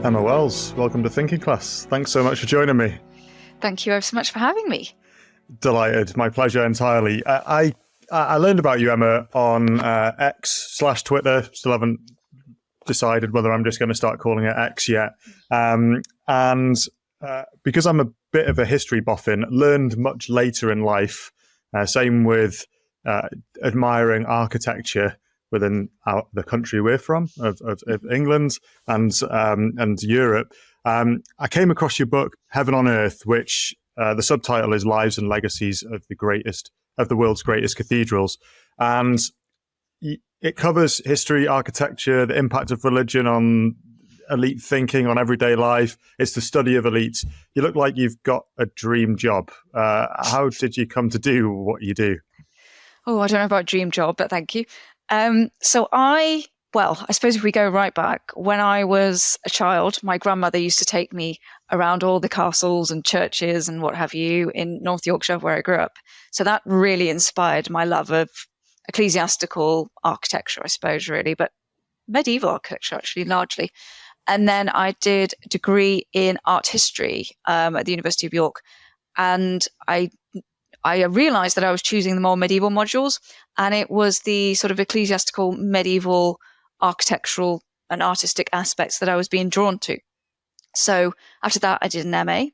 Emma Wells, welcome to Thinking Class. Thanks so much for joining me. Thank you ever so much for having me. Delighted, my pleasure entirely. I learned about you, Emma, on X/Twitter. Still haven't decided whether I'm just going to start calling it X yet. And because I'm a bit of a history boffin, learned much later in life. Same with admiring architecture within the country we're from, of England and Europe. I came across your book, Heaven on Earth, which the subtitle is Lives and Legacies of the world's greatest cathedrals. And it covers history, architecture, the impact of religion on elite thinking, on everyday life. It's the study of elites. You look like you've got a dream job. How did you come to do what you do? Oh, I don't know about dream job, but thank you. I suppose if we go right back, when I was a child, my grandmother used to take me around all the castles and churches and what have you in North Yorkshire, where I grew up. So that really inspired my love of ecclesiastical architecture, I suppose, really, but medieval architecture, actually, largely. And then I did a degree in art history at the University of York. And I realized that I was choosing the more medieval modules, and it was the sort of ecclesiastical medieval architectural and artistic aspects that I was being drawn to. So after that, I did an MA.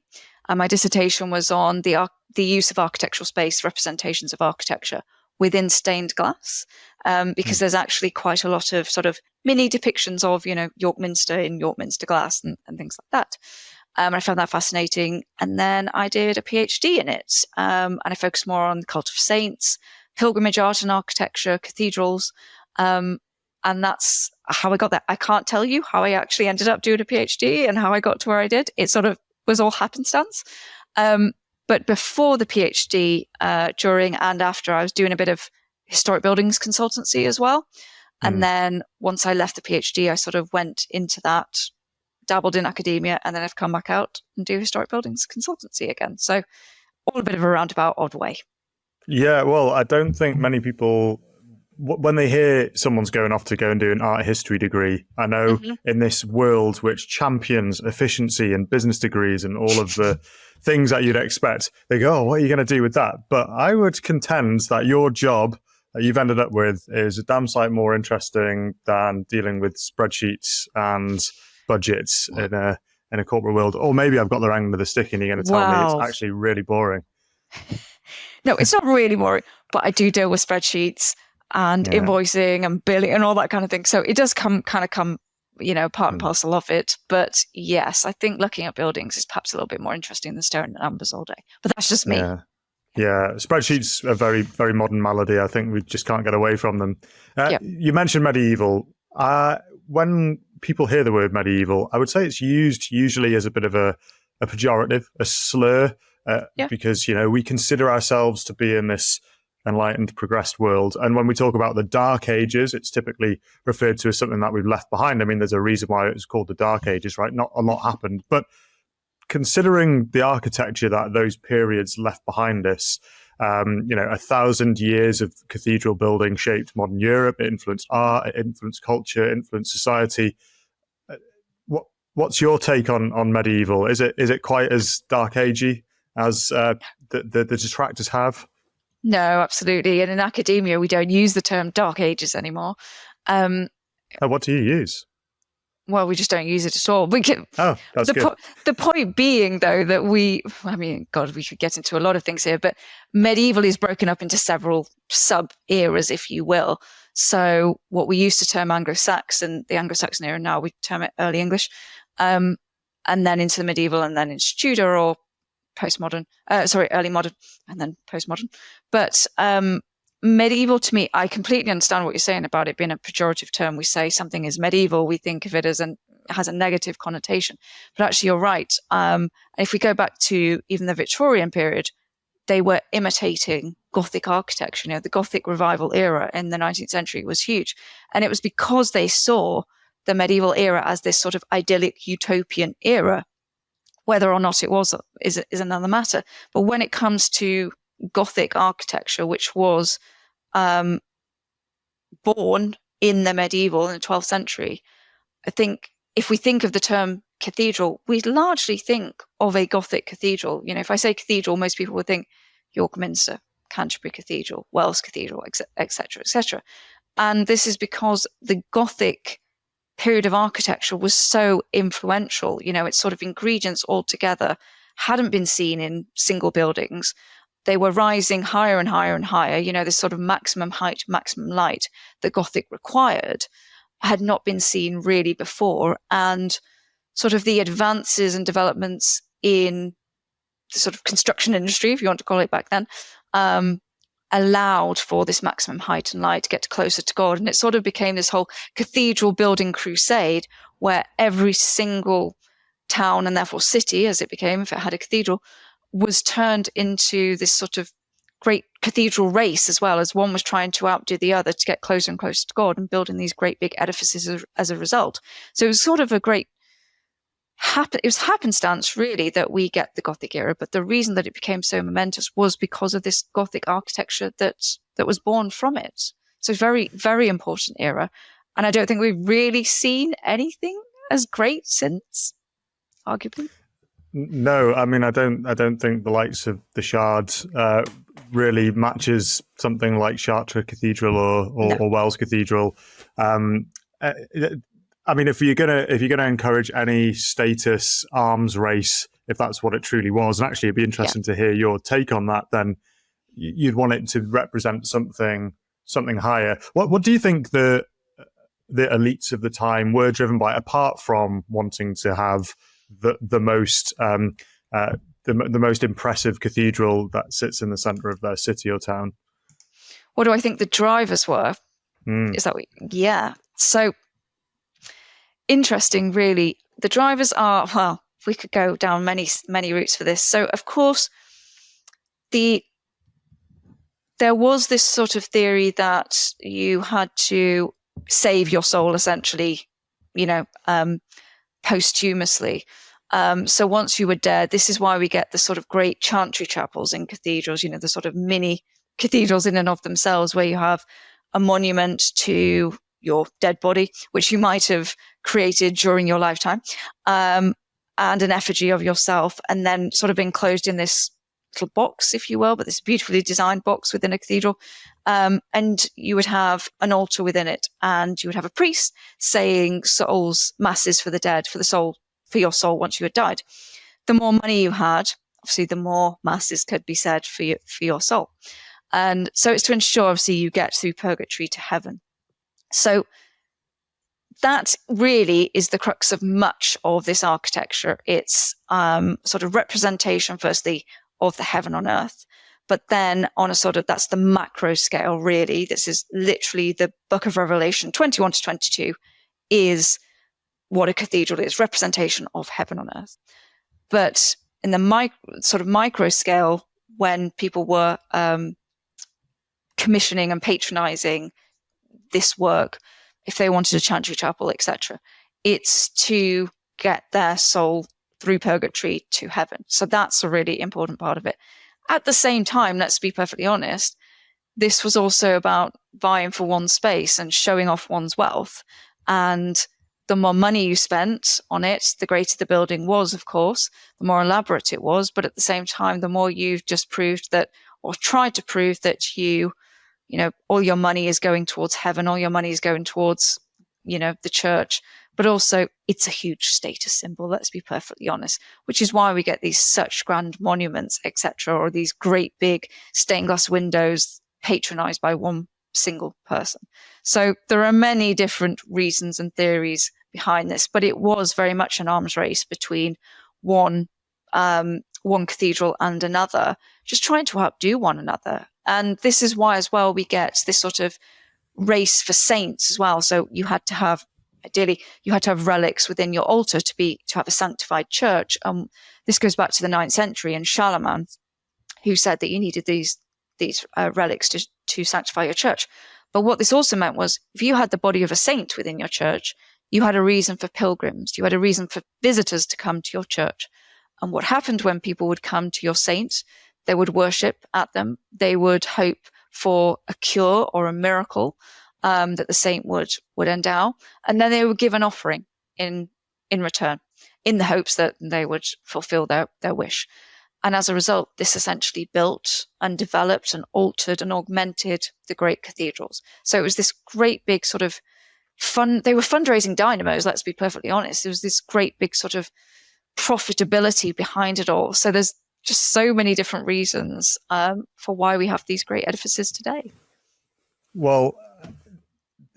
And my dissertation was on the use of architectural space, representations of architecture within stained glass, because there's actually quite a lot of sort of mini depictions of, York Minster in York Minster glass and things like that. And I found that fascinating. And then I did a PhD in it. And I focused more on the cult of saints, pilgrimage art and architecture, cathedrals. And that's how I got there. I can't tell you how I actually ended up doing a PhD and how I got to where I did. It sort of was all happenstance. But before the PhD, during and after, I was doing a bit of historic buildings consultancy as well. And then once I left the PhD, I sort of went into that, dabbled in academia, and then I've come back out and do historic buildings consultancy again. So all a bit of a roundabout odd way. Yeah, well, I don't think many people, when they hear someone's going off to go and do an art history degree, I know in this world which champions efficiency and business degrees and all of the things that you'd expect, they go, oh, what are you going to do with that? But I would contend that your job that you've ended up with is a damn sight more interesting than dealing with spreadsheets and budgets in a corporate world. Or maybe I've got the end of the stick and you're going to tell me it's actually really boring. No, it's not really boring, but I do deal with spreadsheets and invoicing and billing and all that kind of thing. So it does come, part and parcel of it. But yes, I think looking at buildings is perhaps a little bit more interesting than staring at numbers all day. But that's just me. Yeah. Spreadsheets are very, very modern malady. I think we just can't get away from them. You mentioned medieval. When people hear the word medieval, I would say it's used usually as a bit of a pejorative, a slur, because, we consider ourselves to be in this enlightened, progressed world. And when we talk about the Dark Ages, it's typically referred to as something that we've left behind. I mean, there's a reason why it's called the Dark Ages, right? Not a lot happened. But considering the architecture that those periods left behind us, 1,000 years of cathedral building shaped modern Europe. It influenced art, it influenced culture, influenced society. What's your take on medieval? Is it quite as Dark Agey as the detractors have? No, absolutely. And in academia, we don't use the term Dark Ages anymore. What do you use? Well, we just don't use it at all. That's good. The point being, though, that we could get into a lot of things here, but medieval is broken up into several sub-eras, if you will. So what we used to term Anglo-Saxon, the Anglo-Saxon era, now we term it Early English, and then into the medieval, and then into Tudor or postmodern, early modern, and then postmodern. But medieval, to me, I completely understand what you're saying about it being a pejorative term. We say something is medieval, we think of it as has a negative connotation. But actually, you're right. If we go back to even the Victorian period, they were imitating Gothic architecture. The Gothic revival era in the 19th century was huge. And it was because they saw the medieval era as this sort of idyllic utopian era. Whether or not it was is another matter. But when it comes to Gothic architecture, which was born in the medieval, in the 12th century, I think if we think of the term cathedral, we largely think of a Gothic cathedral. If I say cathedral, most people would think York Minster, Canterbury Cathedral, Wells Cathedral, etc., etc. And this is because the Gothic period of architecture was so influential. Its sort of ingredients all together hadn't been seen in single buildings. They were rising higher and higher and higher. This sort of maximum height, maximum light that Gothic required had not been seen really before. And sort of the advances and developments in the sort of construction industry, if you want to call it back then, allowed for this maximum height and light to get closer to God. And it sort of became this whole cathedral building crusade where every single town and therefore city, as it became, if it had a cathedral, was turned into this sort of great cathedral race, as well as one was trying to outdo the other to get closer and closer to God and building these great big edifices as a result. So it was sort of it was happenstance really that we get the Gothic era, but the reason that it became so momentous was because of this Gothic architecture that was born from it. So very, very important era. And I don't think we've really seen anything as great since, arguably. No, I mean, I don't think the likes of the Shard really matches something like Chartres Cathedral or Wells Cathedral. I mean, if you're gonna encourage any status arms race, if that's what it truly was, and actually it'd be interesting to hear your take on that, then you'd want it to represent something higher. What do you think the elites of the time were driven by, apart from wanting to have the most impressive cathedral that sits in the center of their city or town? What do I think the drivers were? Is that yeah. So interesting, really. The drivers are, well, we could go down many routes for this. So of course, there was this sort of theory that you had to save your soul, essentially, posthumously. So once you were dead, this is why we get the sort of great chantry chapels in cathedrals, the sort of mini cathedrals in and of themselves, where you have a monument to your dead body, which you might have created during your lifetime, and an effigy of yourself, and then sort of enclosed in this little box, if you will, but this beautifully designed box within a cathedral. And you would have an altar within it, and you would have a priest saying masses for the dead, for your soul once you had died. The more money you had, obviously, the more masses could be said for your soul. And so it's to ensure, obviously, you get through purgatory to heaven. So that really is the crux of much of this architecture. It's sort of representation, firstly, of the heaven on earth, but then on a sort of, that's the macro scale, really. This is literally the book of Revelation 21 to 22 is what a cathedral is, representation of heaven on earth. But in the micro scale, when people were commissioning and patronizing this work, if they wanted a chantry chapel, etc., it's to get their soul through purgatory to heaven. So that's a really important part of it. At the same time, let's be perfectly honest, this was also about vying for one's space and showing off one's wealth. And the more money you spent on it, the greater the building was, of course, the more elaborate it was. But at the same time, the more you've just proved that, or tried to prove that all your money is going towards heaven, all your money is going towards, the church, but also it's a huge status symbol, let's be perfectly honest, which is why we get these such grand monuments, etc., or these great big stained glass windows patronized by one single person. So there are many different reasons and theories behind this, but it was very much an arms race between one cathedral and another, just trying to outdo one another. And this is why, as well, we get this sort of race for saints as well. So ideally, you had to have relics within your altar to have a sanctified church. This goes back to the 9th century, and Charlemagne, who said that you needed these relics to sanctify your church. But what this also meant was, if you had the body of a saint within your church, you had a reason for pilgrims. You had a reason for visitors to come to your church. And what happened when people would come to your saint? They would worship at them. They would hope for a cure or a miracle that the saint would endow, and then they would give an offering in return. in the hopes that they would fulfill their wish. And as a result, this essentially built and developed and altered and augmented the great cathedrals. So it was this great big sort of they were fundraising dynamos, let's be perfectly honest. There was this great big sort of profitability behind it all. So there's just so many different reasons for why we have these great edifices today. Well,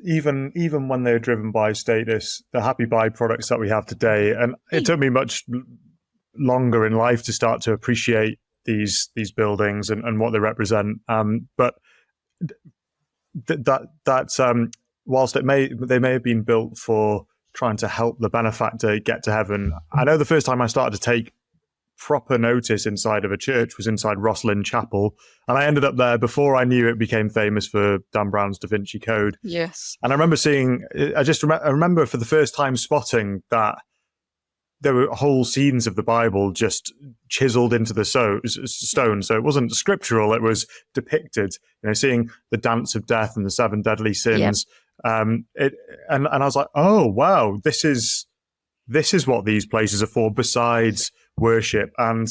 even when they're driven by status, the happy byproducts that we have today, and it took me much longer in life to start to appreciate these buildings and what they represent. But whilst they may have been built for trying to help the benefactor get to heaven, I know the first time I started to take proper notice inside of a church was inside Rosslyn Chapel, and I ended up there before I knew it became famous for Dan Brown's Da Vinci Code. Yes. And I remember I remember for the first time spotting that there were whole scenes of the Bible just chiseled into the stone. So it wasn't scriptural, it was depicted, seeing the dance of death and the 7 deadly sins. Yep. And I was like, oh, wow, this is what these places are for besides worship. And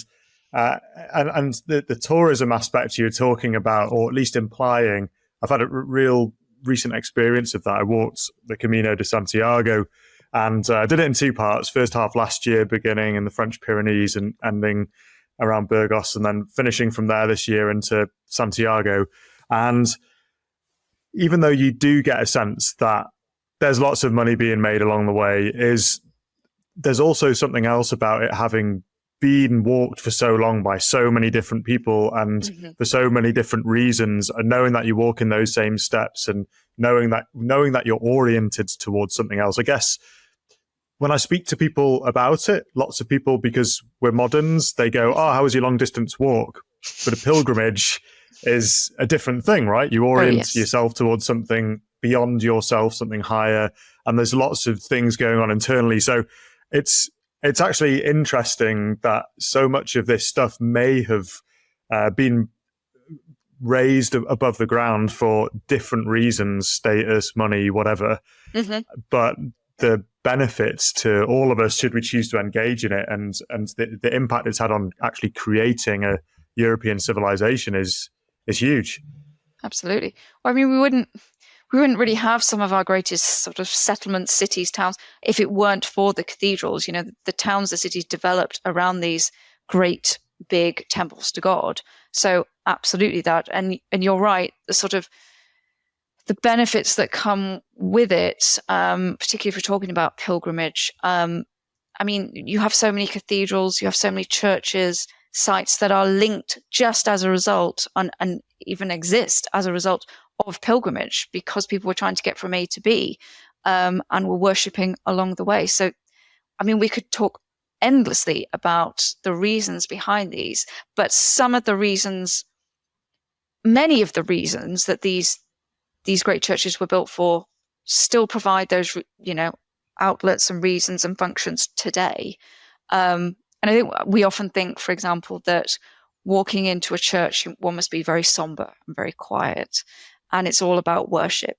the tourism aspect you're talking about, or at least implying, I've had a real recent experience of that. I walked the Camino de Santiago, and I did it in 2 parts. First half last year, beginning in the French Pyrenees and ending around Burgos, and then finishing from there this year into Santiago. And even though you do get a sense that there's lots of money being made along the way, there's also something else about it having been walked for so long by so many different people and for so many different reasons, and knowing that you walk in those same steps and knowing that you're oriented towards something else. I guess when I speak to people about it, lots of people, because we're moderns, they go, oh, how was your long distance walk? But a pilgrimage is a different thing, right? You orient yourself towards something beyond yourself, something higher, and there's lots of things going on internally. So it's actually interesting that so much of this stuff may have been raised above the ground for different reasons, status, money, whatever. But the benefits to all of us, should we choose to engage in it, and the impact it's had on actually creating a European civilization is huge. Absolutely. Well, I mean, we wouldn't really have some of our greatest sort of settlements, cities, towns, if it weren't for the cathedrals. The towns, the cities developed around these great big temples to God. So absolutely that. And you're right, the sort of the benefits that come with it, particularly if we're talking about pilgrimage. I mean, you have so many cathedrals, you have so many churches, sites that are linked just as a result and even exist as a result of pilgrimage, because people were trying to get from A to B and were worshipping along the way. So, I mean, we could talk endlessly about the reasons behind these, but many of the reasons that these great churches were built for still provide those, outlets and reasons and functions today. And I think we often think, for example, that walking into a church, one must be very somber and very quiet, and it's all about worship.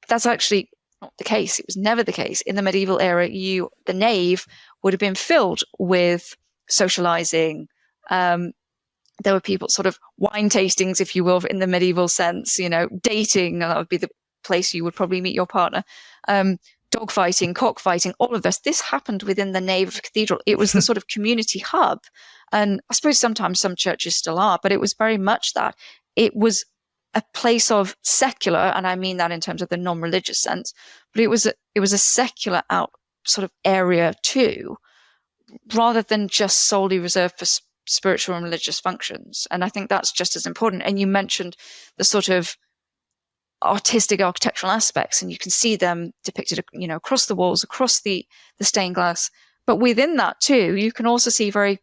But that's actually not the case. It was never the case. In the medieval era, the nave would have been filled with socializing. There were people sort of wine tastings, if you will, in the medieval sense, dating, that would be the place you would probably meet your partner. Dog fighting, cockfighting, all of this happened within the nave of a cathedral. It was the sort of community hub. And I suppose sometimes some churches still are, but it was very much that. It was a place of secular, and I mean that in terms of the non-religious sense, but it was a secular out sort of area too, rather than just solely reserved for spiritual and religious functions. And I think that's just as important. And you mentioned the sort of artistic architectural aspects, and you can see them depicted, across the walls, across the stained glass. But within that too, you can also see very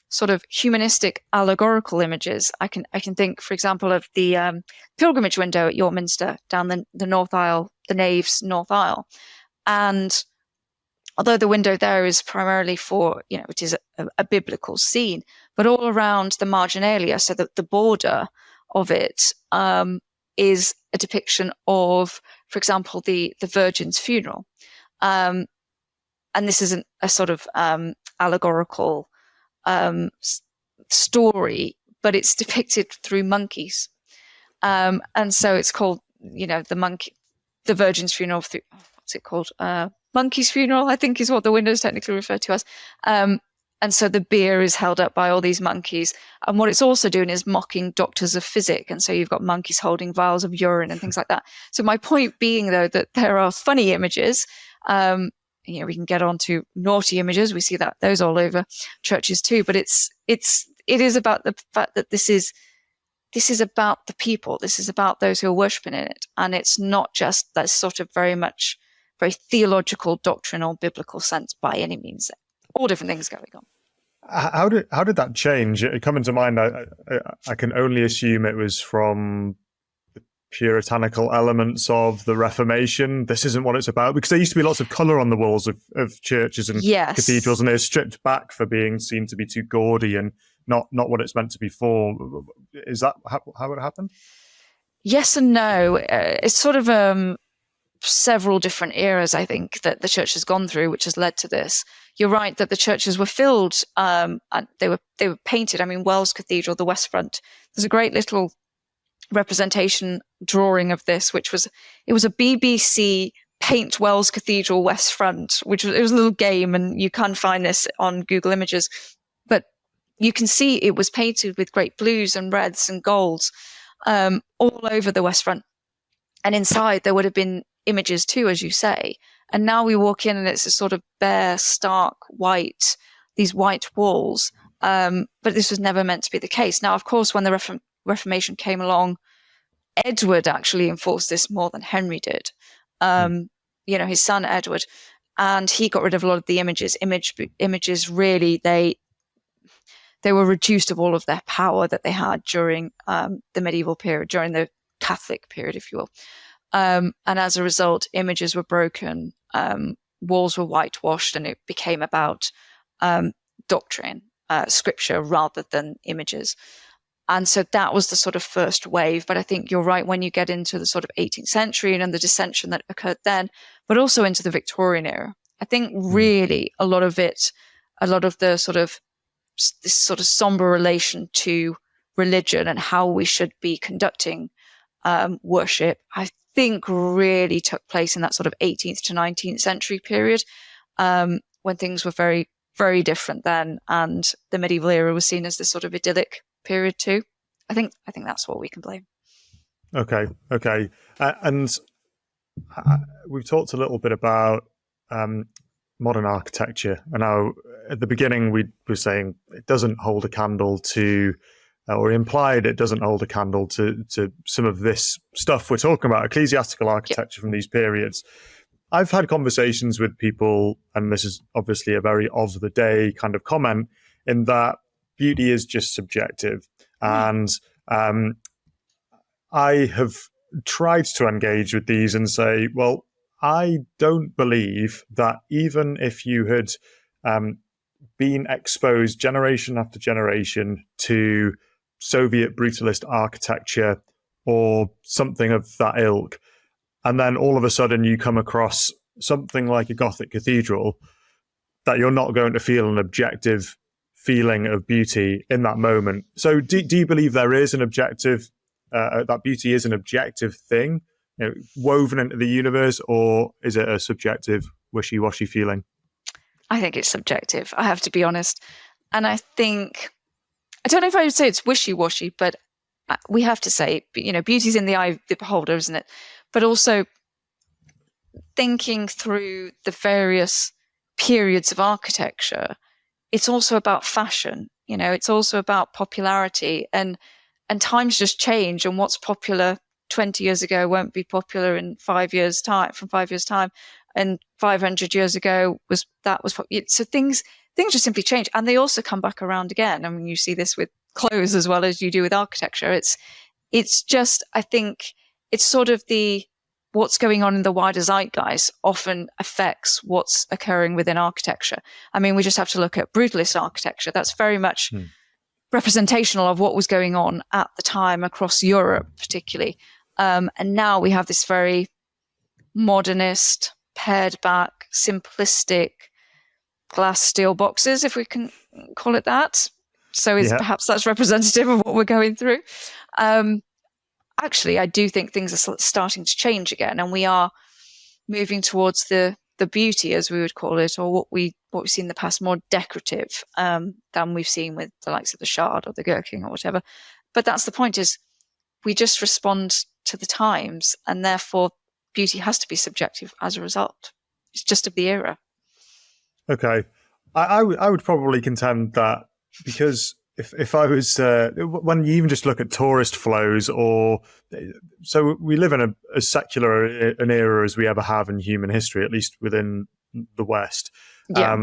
sort of humanistic allegorical images. I can think, for example, of the pilgrimage window at York Minster down the north aisle, the nave's north aisle. And although the window there is primarily for, it is a biblical scene, but all around the marginalia, so that the border of it is a depiction of, for example, the Virgin's funeral. and this isn't a sort of allegorical story, but it's depicted through monkeys. And so it's called, the Virgin's funeral. What's it called? Monkey's funeral, I think, is what the windows technically refer to as. And so the bier is held up by all these monkeys. And what it's also doing is mocking doctors of physic. And so you've got monkeys holding vials of urine and things like that. So my point being, though, that there are funny images. We can get on to naughty images. We see that those all over churches too. But it is about the fact that this is about the people. This is about those who are worshiping in it. And it's not just that sort of very theological, doctrinal, biblical sense by any means. All different things going on. How did that change? It come into mind. I can only assume it was from the puritanical elements of the Reformation. This isn't what it's about, because there used to be lots of colour on the walls of churches and cathedrals, and they're stripped back for being seen to be too gaudy and not what it's meant to be for. Is that how it happened? Yes and no. It's sort of several different eras, I think, that the church has gone through, which has led to this. You're right that the churches were filled and they were painted. I mean, Wells Cathedral, the West Front, there's a great little representation drawing of this, it was a BBC paint Wells Cathedral West Front, it was a little game, and you can find this on Google Images. But you can see it was painted with great blues and reds and golds all over the West Front. And inside there would have been images too, as you say. And now we walk in and it's a sort of bare, stark white, these white walls. But this was never meant to be the case. Now, of course, when the Reformation came along, Edward actually enforced this more than Henry did. His son Edward, and he got rid of a lot of the images. Images really, they were reduced of all of their power that they had during the medieval period, during the Catholic period, if you will. And as a result, images were broken, walls were whitewashed, and it became about doctrine, scripture, rather than images. And so that was the sort of first wave. But I think you're right, when you get into the sort of 18th century and the dissension that occurred then, but also into the Victorian era, I think really a lot of the sort of this sort of somber relation to religion and how we should be conducting worship, I think really took place in that sort of 18th to 19th century period, when things were very, very different then, and the medieval era was seen as this sort of idyllic period too. I think that's what we can blame. Okay. And we've talked a little bit about modern architecture, and now at the beginning we were saying it doesn't hold a candle to, or implied it doesn't hold a candle to some of this stuff we're talking about, ecclesiastical architecture from these periods. I've had conversations with people, and this is obviously a very of the day kind of comment, in that beauty is just subjective. And I have tried to engage with these and say, well, I don't believe that even if you had been exposed generation after generation to Soviet brutalist architecture or something of that ilk, and then all of a sudden you come across something like a Gothic cathedral, that you're not going to feel an objective feeling of beauty in that moment. So do you believe there is an objective, that beauty is an objective thing, woven into the universe, or is it a subjective, wishy-washy feeling? I think it's subjective, I have to be honest. And I don't know if I would say it's wishy-washy, but we have to say, beauty's in the eye of the beholder, isn't it? But also thinking through the various periods of architecture, it's also about fashion, it's also about popularity, and times just change, and what's popular 20 years ago won't be popular in 5 years' time, and 500 years ago was so things just simply change, and they also come back around again. I mean, you see this with clothes as well as you do with architecture. It's just, I think it's sort of what's going on in the wider zeitgeist often affects what's occurring within architecture. I mean, we just have to look at brutalist architecture. That's very much representational of what was going on at the time across Europe, particularly. And now we have this very modernist, pared back, simplistic, glass steel boxes, if we can call it that. So perhaps that's representative of what we're going through. Actually, I do think things are starting to change again, and we are moving towards the beauty, as we would call it, or what we've seen in the past, more decorative than we've seen with the likes of the Shard or the Gherkin or whatever. But that's the point, is we just respond to the times, and therefore beauty has to be subjective as a result. It's just of the era. Okay. I would probably contend that, because if I was, when you even just look at tourist flows, so we live in as secular an era as we ever have in human history, at least within the West. Yeah.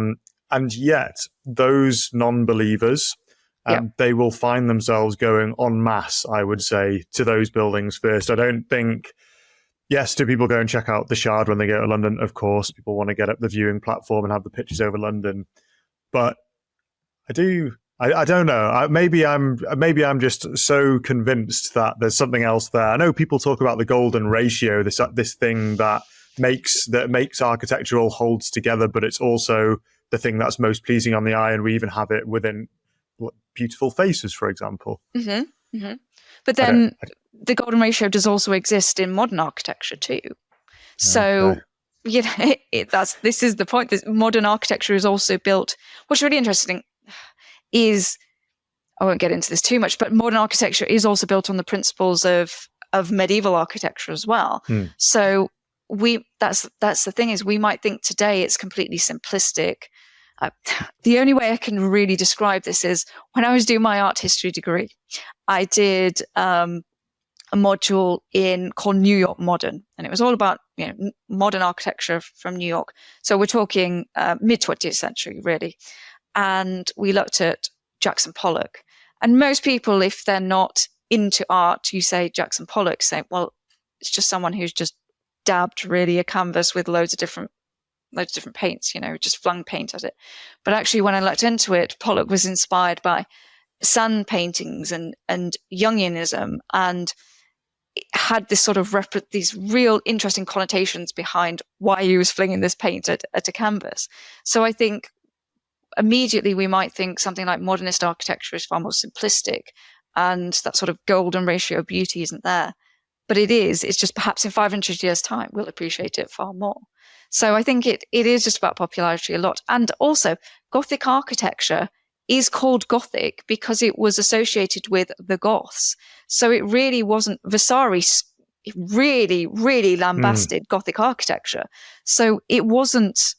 And yet those non-believers, they will find themselves going en masse, I would say, to those buildings first. I don't think, yes, do people go and check out the Shard when they go to London? Of course, people want to get up the viewing platform and have the pictures over London. But I don't know. Maybe I'm just so convinced that there's something else there. I know people talk about the golden ratio, this thing that makes architectural holds together, but it's also the thing that's most pleasing on the eye, and we even have it within beautiful faces, for example. Mm-hmm. Mm-hmm. But then the golden ratio does also exist in modern architecture too. So this is the point. This modern architecture is also built. What's really interesting is, I won't get into this too much, but modern architecture is also built on the principles of medieval architecture as well. So that's the thing, is we might think today it's completely simplistic. The only way I can really describe this is, when I was doing my art history degree, I did a module called New York Modern, and it was all about modern architecture from New York. So we're talking mid 20th century, really. And we looked at Jackson Pollock. And most people, if they're not into art, you say Jackson Pollock, say, well, it's just someone who's just dabbed really a canvas with loads of different paints, just flung paint at it. But actually, when I looked into it, Pollock was inspired by sun paintings and Jungianism, and had this sort of these real interesting connotations behind why he was flinging this paint at a canvas. So I think immediately we might think something like modernist architecture is far more simplistic, and that sort of golden ratio of beauty isn't there. But it is. It's just perhaps in 500 years' time, we'll appreciate it far more. So I think it is just about popularity a lot. And also, Gothic architecture is called Gothic because it was associated with the Goths. So it really wasn't. Vasari really, really lambasted Gothic architecture. So it wasn't,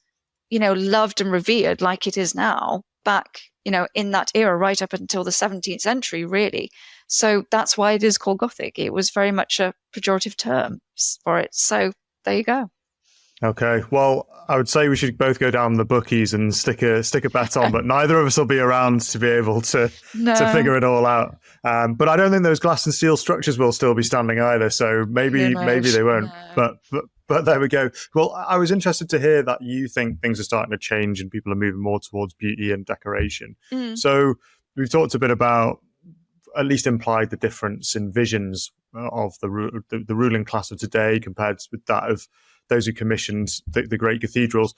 loved and revered like it is now back, in that era, right up until the 17th century, really. So that's why it is called Gothic. It was very much a pejorative term for it. So there you go. Okay, well, I would say we should both go down the bookies and stick a bet on, but neither of us will be around to be able to figure it all out. But I don't think those glass and steel structures will still be standing either. So maybe they won't. No. But there we go. Well, I was interested to hear that you think things are starting to change and people are moving more towards beauty and decoration. So we've talked a bit about, at least implied, the difference in visions of the ruling class of today compared with that of those who commissioned the great cathedrals.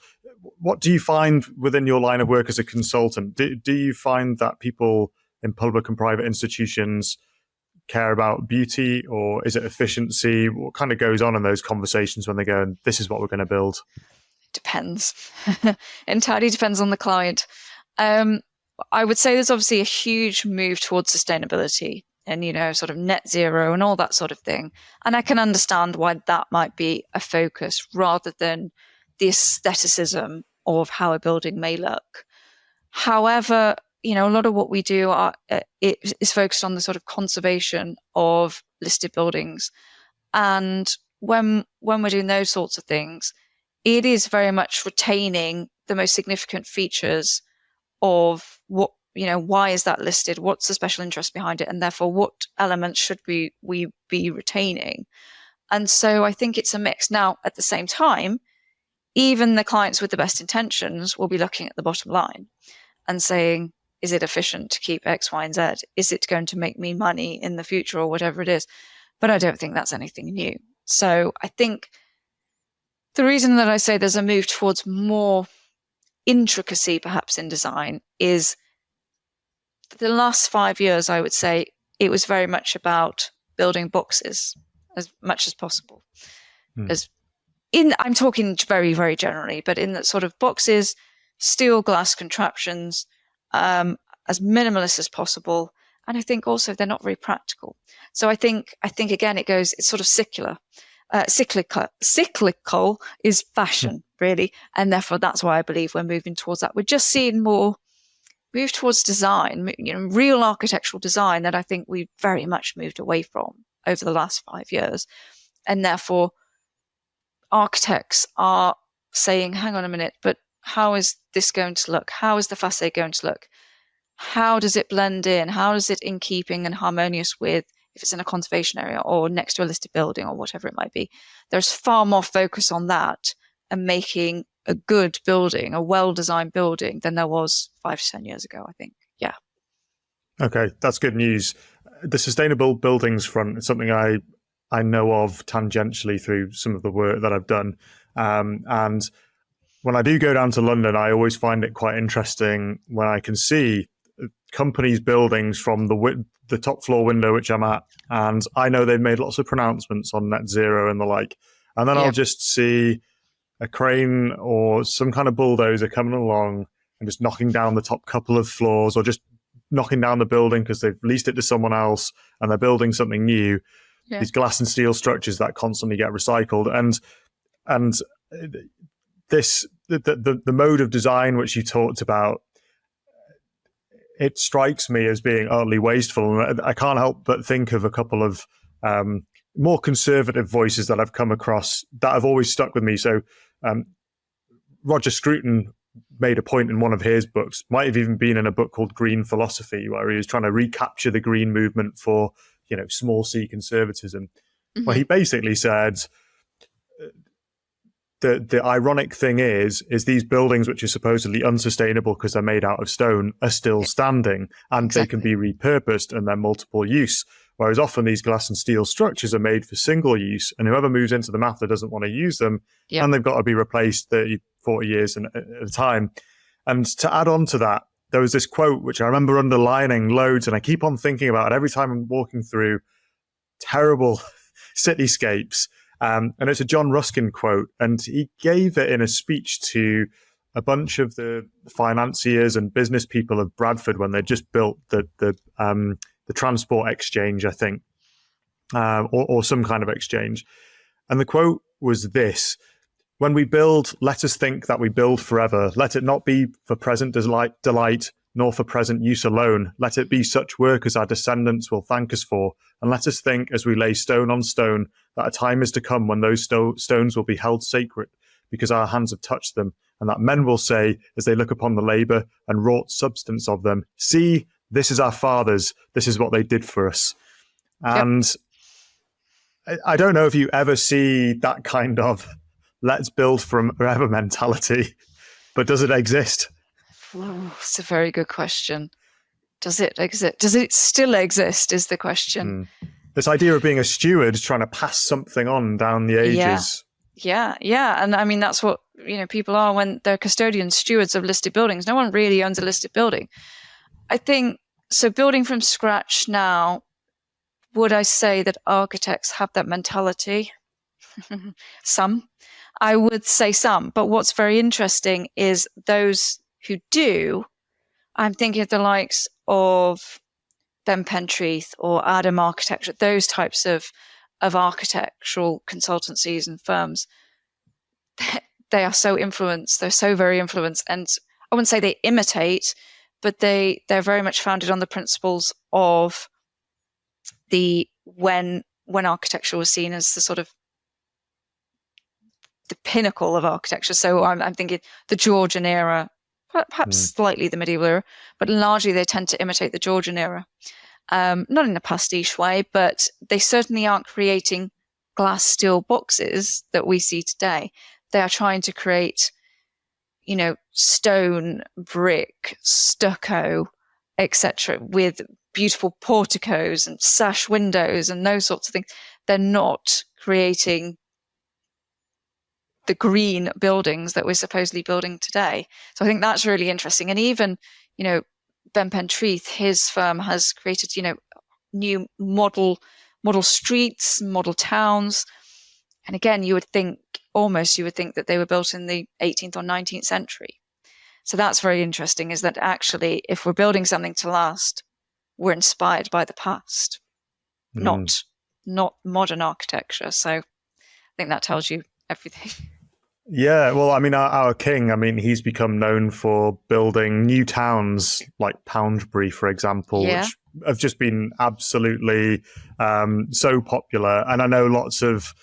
What do you find within your line of work as a consultant? Do you find that people in public and private institutions care about beauty, or is it efficiency? What kind of goes on in those conversations when they go, and this is what we're going to build? Depends. Entirely depends on the client. I would say there's obviously a huge move towards sustainability and, sort of net zero and all that sort of thing. And I can understand why that might be a focus rather than the aestheticism of how a building may look. However, a lot of what we do is focused on the sort of conservation of listed buildings. And when we're doing those sorts of things, it is very much retaining the most significant features of what, why is that listed? What's the special interest behind it? And therefore, what elements should we be retaining? And so I think it's a mix. Now, at the same time, even the clients with the best intentions will be looking at the bottom line and saying, is it efficient to keep X, Y, and Z? Is it going to make me money in the future or whatever it is? But I don't think that's anything new. So I think the reason that I say there's a move towards more intricacy perhaps in design is the last 5 years, I would say it was very much about building boxes as much as possible. I'm talking very, very generally, but in that sort of boxes, steel glass contraptions, as minimalist as possible. And I think also they're not very practical. So I think again, it's sort of cyclical is fashion, really. And therefore that's why I believe we're moving towards that. We're just seeing more move towards design, real architectural design that I think we've very much moved away from over the last 5 years. And therefore architects are saying, hang on a minute, but how is this going to look? How is the facade going to look? How does it blend in? How is it in keeping and harmonious with, if it's in a conservation area or next to a listed building or whatever it might be? There's far more focus on that and making a good building, a well-designed building, than there was 5 to 10 years ago, I think. Yeah. Okay, that's good news. The sustainable buildings front is something I know of tangentially through some of the work that I've done. And when I do go down to London, I always find it quite interesting when I can see companies' buildings from the top floor window, which I'm at. And I know they've made lots of pronouncements on net zero and the like. And then I'll just see a crane or some kind of bulldozer coming along and just knocking down the top couple of floors, or just knocking down the building because they've leased it to someone else and they're building something new. Yeah. These glass and steel structures that constantly get recycled, and this the mode of design which you talked about, it strikes me as being utterly wasteful. And I can't help but think of a couple of more conservative voices that I've come across that have always stuck with me. So Roger Scruton made a point in one of his books, might have even been in a book called Green Philosophy, where he was trying to recapture the green movement for, small c conservatism. Mm-hmm. Well, he basically said the ironic thing is these buildings, which are supposedly unsustainable because they're made out of stone, are still standing, and they can be repurposed and they're multiple use. Whereas often these glass and steel structures are made for single use, and whoever moves into them after doesn't want to use them, and they've got to be replaced 30, 40 years at a time. And to add on to that, there was this quote which I remember underlining loads, and I keep on thinking about it every time I'm walking through terrible cityscapes. And it's a John Ruskin quote, and he gave it in a speech to a bunch of the financiers and business people of Bradford when they just built the transport exchange, I think, or some kind of exchange. And the quote was this: "When we build, let us think that we build forever. Let it not be for present delight, nor for present use alone. Let it be such work as our descendants will thank us for. And let us think, as we lay stone on stone, that a time is to come when those stones will be held sacred, because our hands have touched them, and that men will say, as they look upon the labour and wrought substance of them, see, this is our fathers, this is what they did for us." And I don't know if you ever see that kind of let's build forever mentality, but does it exist? Oh, it's a very good question. Does it exist? Does it still exist is the question. This idea of being a steward, trying to pass something on down the ages. Yeah. And I mean, that's what, people are when they're custodians, stewards of listed buildings. No one really owns a listed building. I think, so building from scratch now, would I say that architects have that mentality? Some. I would say some. But what's very interesting is those who do, I'm thinking of the likes of Ben Pentreath or Adam Architecture, those types of architectural consultancies and firms. They are so influenced. They're so very influenced. And I wouldn't say they imitate, but they're very much founded on the principles of when architecture was seen as the sort of the pinnacle of architecture. So I'm thinking the Georgian era, perhaps slightly the medieval era, but largely they tend to imitate the Georgian era. Not in a pastiche way, but they certainly aren't creating glass steel boxes that we see today. They are trying to create, stone, brick, stucco, etc., with beautiful porticos and sash windows and those sorts of things. They're not creating the green buildings that we're supposedly building today. So I think that's really interesting. And even, Ben Pentreath, his firm has created, new model streets, model towns. And again, you would think that they were built in the 18th or 19th century. So that's very interesting, is that actually, if we're building something to last, we're inspired by the past, not modern architecture. So I think that tells you everything. Yeah, well, I mean, our king, he's become known for building new towns like Poundbury, for example, which have just been absolutely so popular. And I know lots of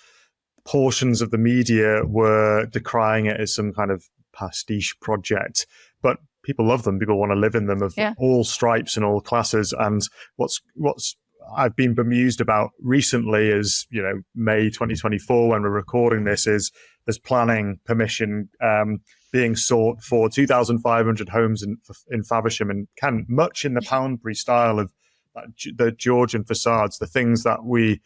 portions of the media were decrying it as some kind of pastiche project, but people love them. People want to live in them of all stripes and all classes. And what's I've been bemused about recently is, May 2024, when we're recording this, is there's planning permission being sought for 2,500 homes in Faversham and Kent, much in the Poundbury style of the Georgian facades, the things that we,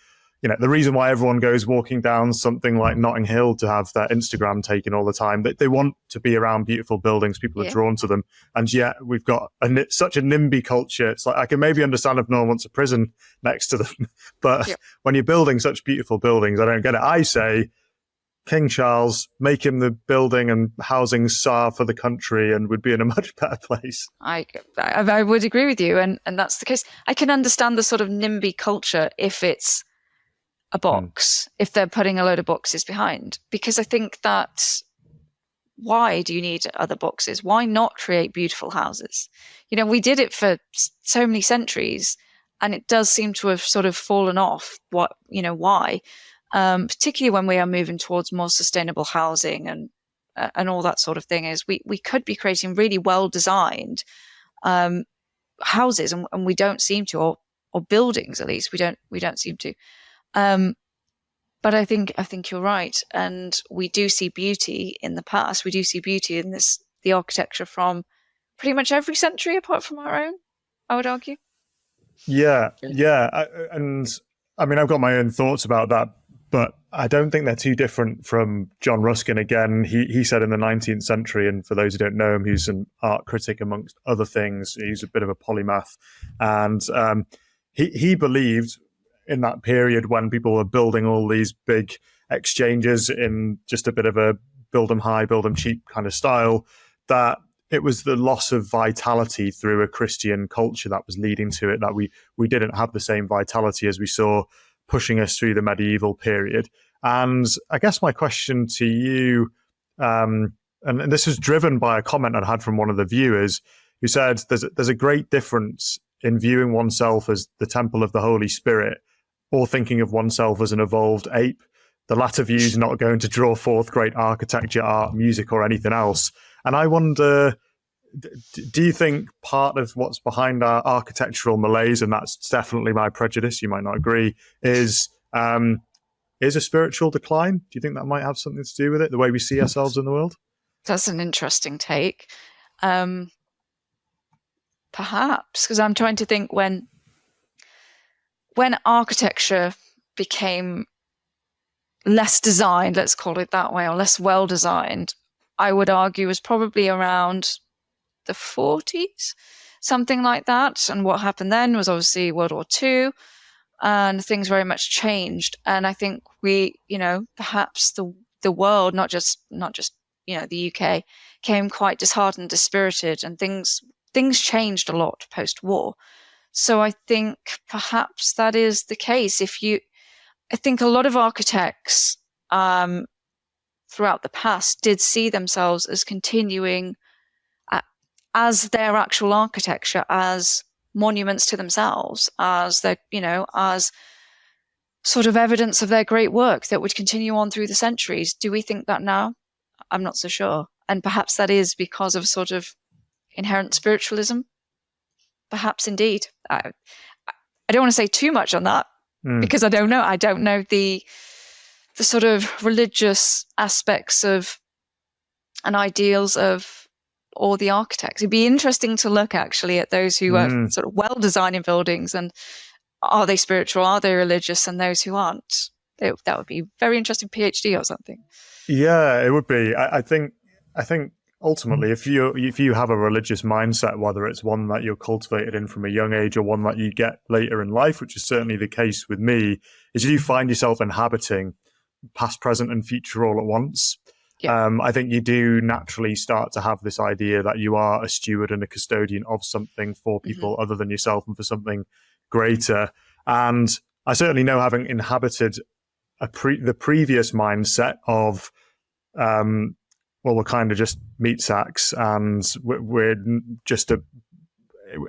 the reason why everyone goes walking down something like Notting Hill to have their Instagram taken all the time. They want to be around beautiful buildings. People are drawn to them. And yet we've got such a NIMBY culture. It's like, I can maybe understand if no one wants a prison next to them. But when you're building such beautiful buildings, I don't get it. I say, King Charles, make him the building and housing czar for the country, and would be in a much better place. I would agree with you. And that's the case. I can understand the sort of NIMBY culture if it's a box, if they're putting a load of boxes behind, because I think that why do you need other boxes? Why not create beautiful houses? We did it for so many centuries, and it does seem to have sort of fallen off. Why? Particularly when we are moving towards more sustainable housing and all that sort of thing, is we could be creating really well designed houses, and we don't seem to, or buildings at least, we don't seem to. But I think you're right, and we do see beauty in the past. We do see beauty in the architecture from pretty much every century apart from our own, I would argue. Yeah. And I've got my own thoughts about that, but I don't think they're too different from John Ruskin. Again, he said in the 19th century, and for those who don't know him, he's an art critic amongst other things. He's a bit of a polymath, and he believed, in that period when people were building all these big exchanges in just a bit of a build them high, build them cheap kind of style, that it was the loss of vitality through a Christian culture that was leading to it, that we didn't have the same vitality as we saw pushing us through the medieval period. And I guess my question to you, and this was driven by a comment I had from one of the viewers, who said there's a great difference in viewing oneself as the temple of the Holy Spirit or thinking of oneself as an evolved ape. The latter view is not going to draw forth great architecture, art, music, or anything else. And I wonder, do you think part of what's behind our architectural malaise, and that's definitely my prejudice, you might not agree, is a spiritual decline? Do you think that might have something to do with it, the way we see ourselves in the world? That's an interesting take. Perhaps, because I'm trying to think when architecture became less designed, let's call it that way, or less well designed, I would argue was probably around the 40s, something like that. And what happened then was obviously World War II, and things very much changed. And I think we, perhaps the world, not just the UK, came quite disheartened, dispirited, and things changed a lot post-war. So I think perhaps that is the case. I think a lot of architects throughout the past did see themselves as continuing as their actual architecture, as monuments to themselves, as their, as sort of evidence of their great work that would continue on through the centuries. Do we think that now? I'm not so sure. And perhaps that is because of sort of inherent spiritualism. Perhaps indeed. I don't want to say too much on that because I don't know. I don't know the sort of religious aspects of and ideals of all the architects. It'd be interesting to look actually at those who are sort of well designing buildings, and are they spiritual, are they religious, and those who aren't. That would be very interesting PhD or something. Yeah, it would be. I think ultimately, if you have a religious mindset, whether it's one that you're cultivated in from a young age or one that you get later in life, which is certainly the case with me, is you find yourself inhabiting past, present, and future all at once. Yeah. I think you do naturally start to have this idea that you are a steward and a custodian of something for people other than yourself and for something greater. And I certainly know, having inhabited the previous mindset of, well, we're kind of just meat sacks and we're just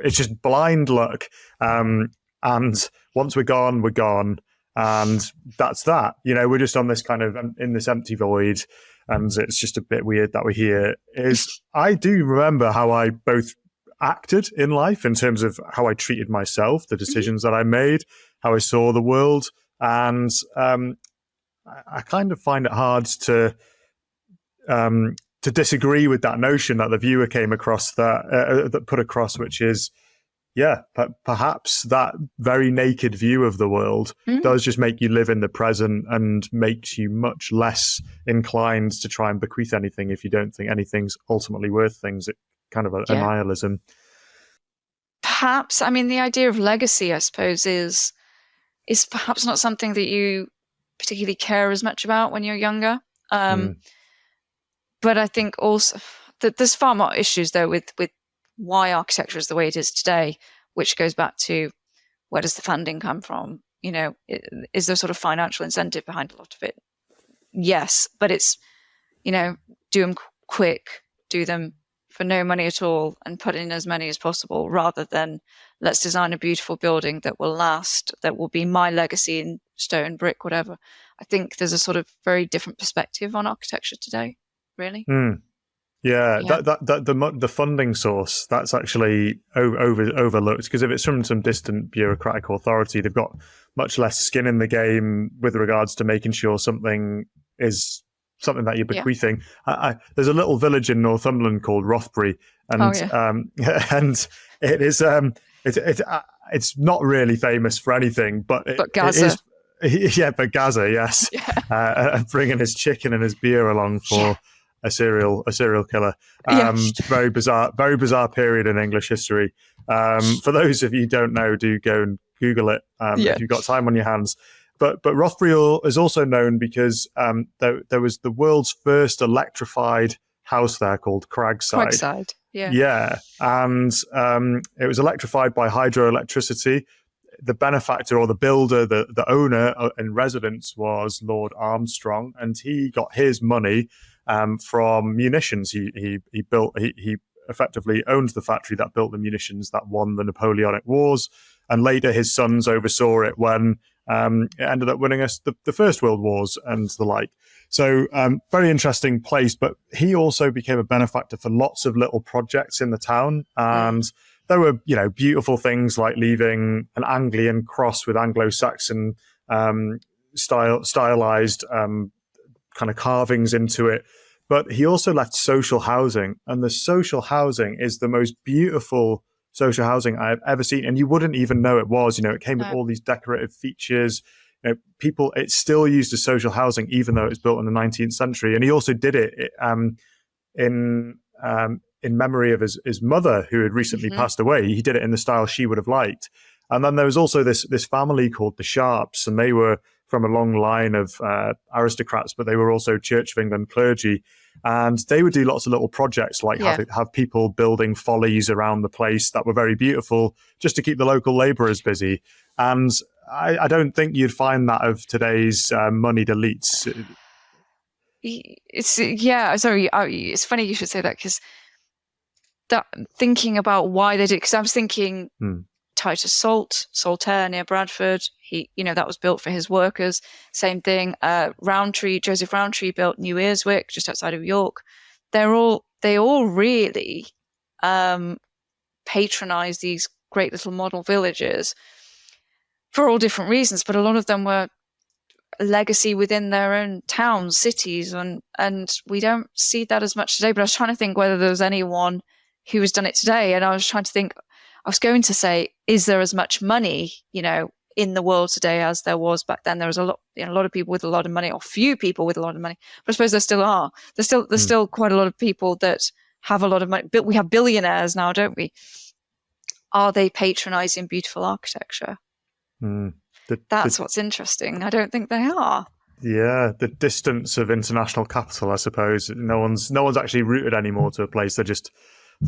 it's just blind luck. And once we're gone. And that's that. We're just on this kind of, in this empty void. And it's just a bit weird that we're here. I do remember how I both acted in life in terms of how I treated myself, the decisions that I made, how I saw the world. And I kind of find it hard to disagree with that notion that the viewer came across, that put across, which is, yeah, perhaps that very naked view of the world does just make you live in the present and makes you much less inclined to try and bequeath anything if you don't think anything's ultimately worth things. It's kind of a nihilism. Perhaps, I mean, the idea of legacy, I suppose, is perhaps not something that you particularly care as much about when you're younger. But I think also that there's far more issues, though, with why architecture is the way it is today, which goes back to, where does the funding come from? Is there sort of financial incentive behind a lot of it? Yes, but it's, do them quick, do them for no money at all, and put in as many as possible, rather than let's design a beautiful building that will last, that will be my legacy in stone, brick, whatever. I think there's a sort of very different perspective on architecture today, really. Yeah, the funding source, that's actually overlooked, because if it's from some distant bureaucratic authority, they've got much less skin in the game with regards to making sure something is something that you're bequeathing. There's a little village in Northumberland called Rothbury, and and it is it's not really famous for anything, but Gaza. But Gaza, yes, bringing his chicken and his beer along for a serial killer. Very bizarre period in English history. For those of you who don't know, do go and Google it if you've got time on your hands. But Rothbury is also known because there was the world's first electrified house there called Cragside. Yeah, and it was electrified by hydroelectricity. The benefactor, or the builder, the owner and residence, was Lord Armstrong, and he got his money from munitions. He effectively owned the factory that built the munitions that won the Napoleonic Wars, and later his sons oversaw it when it ended up winning us the First World Wars and the like. So very interesting place. But he also became a benefactor for lots of little projects in the town, and there were beautiful things like leaving an Anglian cross with Anglo-Saxon stylized kind of carvings into it. But he also left social housing, and the social housing is the most beautiful social housing I've ever seen. And you wouldn't even know it was. It came with all these decorative features. It's still used as social housing, even though it was built in the 19th century. And he also did it in memory of his mother, who had recently passed away. He did it in the style she would have liked. And then there was also this family called the Sharps, and they were from a long line of aristocrats, but they were also Church of England clergy. And they would do lots of little projects, like have people building follies around the place that were very beautiful, just to keep the local labourers busy. And I don't think you'd find that of today's moneyed elites. It's funny you should say that, because thinking about why they did, because I was thinking Titus Saltaire near Bradford. That was built for his workers. Same thing. Joseph Rowntree built New Earswick, just outside of York. They all really patronize these great little model villages for all different reasons, but a lot of them were legacy within their own towns, cities, and we don't see that as much today. But I was trying to think whether there was anyone who has done it today, and I was trying to think. I was going to say, is there as much money, in the world today as there was back then. There was a lot of people with a lot of money, or few people with a lot of money. But I suppose there still are. There's still quite a lot of people that have a lot of money. But we have billionaires now, don't we? Are they patronizing beautiful architecture? That's what's interesting. I don't think they are. Yeah, the distance of international capital, I suppose. No one's actually rooted anymore to a place. They're just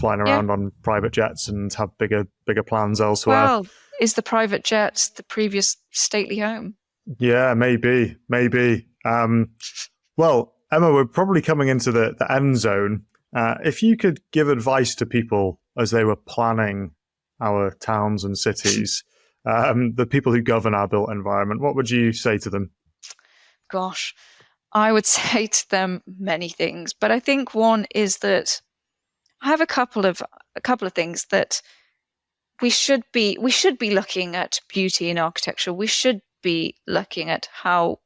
flying around on private jets and have bigger plans elsewhere. Well, is the private jet the previous stately home? Yeah, maybe. Well, Emma, we're probably coming into the end zone. If you could give advice to people as they were planning our towns and cities, the people who govern our built environment, what would you say to them? Gosh, I would say to them many things, but I think one is that I have a couple of things that we should be looking at beauty in architecture. We should be looking at how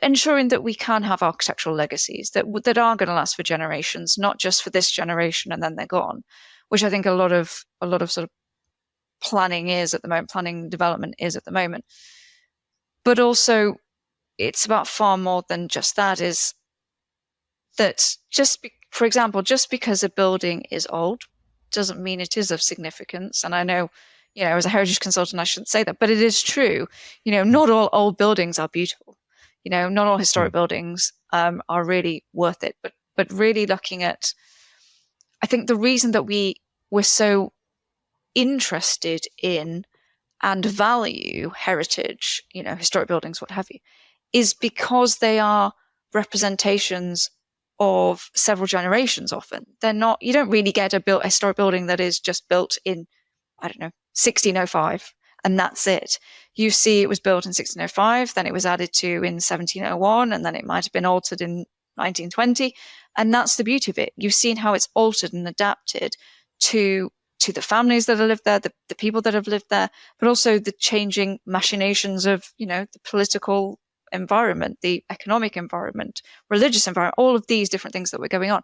ensuring that we can have architectural legacies that are going to last for generations, not just for this generation and then they're gone, which I think a lot of sort of planning development is at the moment. But also, it's about far more than just that. Is that for example, just because a building is old doesn't mean it is of significance. And I know, as a heritage consultant, I shouldn't say that, but it is true. Not all old buildings are beautiful. Not all historic buildings are really worth it. But really looking at, I think the reason that we're so interested in and value heritage, historic buildings, what have you, is because they are representations of several generations often. They're not, you don't really get a historic building that is just built in, 1605, and that's it. You see it was built in 1605, then it was added to in 1701, and then it might have been altered in 1920, and that's the beauty of it. You've seen how it's altered and adapted to the families that have lived there, the people that have lived there, but also the changing machinations of, the political environment, the economic environment, religious environment, all of these different things that were going on.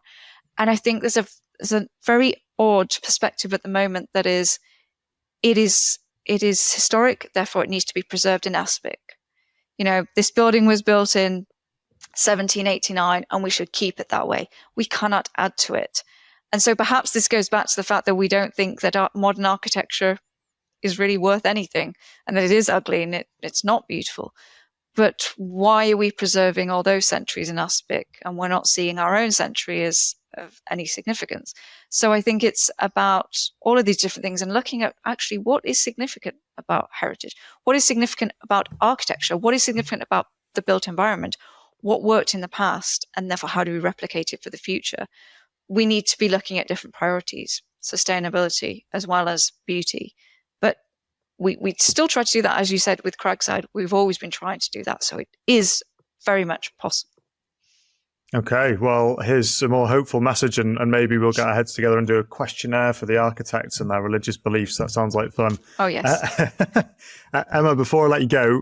And I think there's a very odd perspective at the moment that is, it is historic, therefore it needs to be preserved in aspect. This building was built in 1789 and we should keep it that way. We cannot add to it. And so perhaps this goes back to the fact that we don't think that modern architecture is really worth anything and that it is ugly and it's not beautiful. But why are we preserving all those centuries in aspect and we're not seeing our own century as of any significance? So I think it's about all of these different things and looking at actually what is significant about heritage, what is significant about architecture, what is significant about the built environment, what worked in the past, and therefore how do we replicate it for the future? We need to be looking at different priorities, sustainability as well as beauty. But we still try to do that, as you said, with Craigside. We've always been trying to do that. So it is very much possible. Okay, well, here's a more hopeful message, and maybe we'll get our heads together and do a questionnaire for the architects and their religious beliefs. That sounds like fun. Oh, yes. Emma, before I let you go,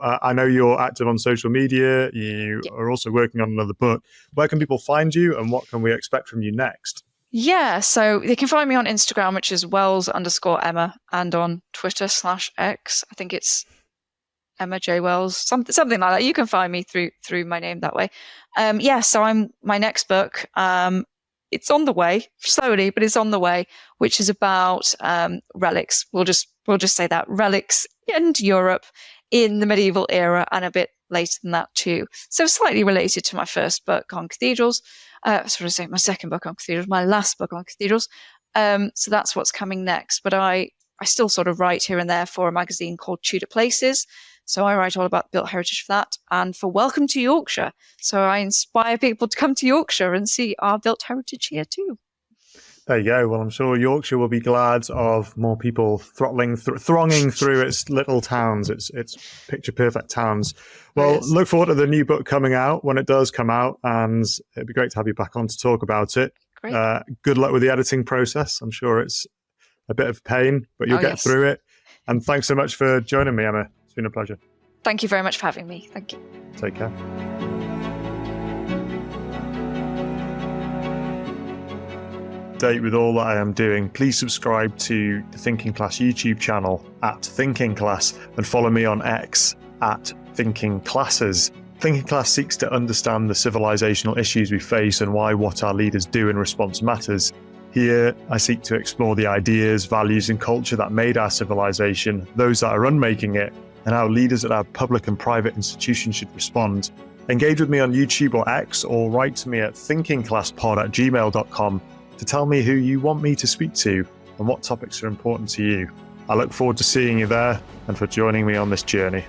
I know you're active on social media. You are also working on another book. Where can people find you and what can we expect from you next? Yeah, so they can find me on Instagram, which is Wells_Emma, and on Twitter /X. I think it's Emma J. Wells, something like that. You can find me through my name that way. So my next book, it's on the way, slowly, but it's on the way, which is about relics. We'll just say that, relics in Europe in the medieval era and a bit later than that too. So slightly related to my first book on cathedrals. My second book on cathedrals, my last book on cathedrals. So that's what's coming next. But I still sort of write here and there for a magazine called Tudor Places. So I write all about built heritage for that and for Welcome to Yorkshire. So I inspire people to come to Yorkshire and see our built heritage here too. There you go. Well, I'm sure Yorkshire will be glad of more people thronging through its little towns, its picture perfect towns. Well, look forward to the new book coming out when it does come out, and it'd be great to have you back on to talk about it. Great. Good luck with the editing process. I'm sure it's a bit of pain, but you'll get through it. And thanks so much for joining me, Emma. It's been a pleasure. Thank you very much for having me. Thank you. Take care. up to date with all that I am doing, please subscribe to the Thinking Class YouTube channel at Thinking Class and follow me on X at Thinking Classes. Thinking Class seeks to understand the civilizational issues we face and why what our leaders do in response matters. Here, I seek to explore the ideas, values, and culture that made our civilization, those that are unmaking it, and how leaders at our public and private institutions should respond. Engage with me on YouTube or X, or write to me at thinkingclasspod@gmail.com to tell me who you want me to speak to and what topics are important to you. I look forward to seeing you there and for joining me on this journey.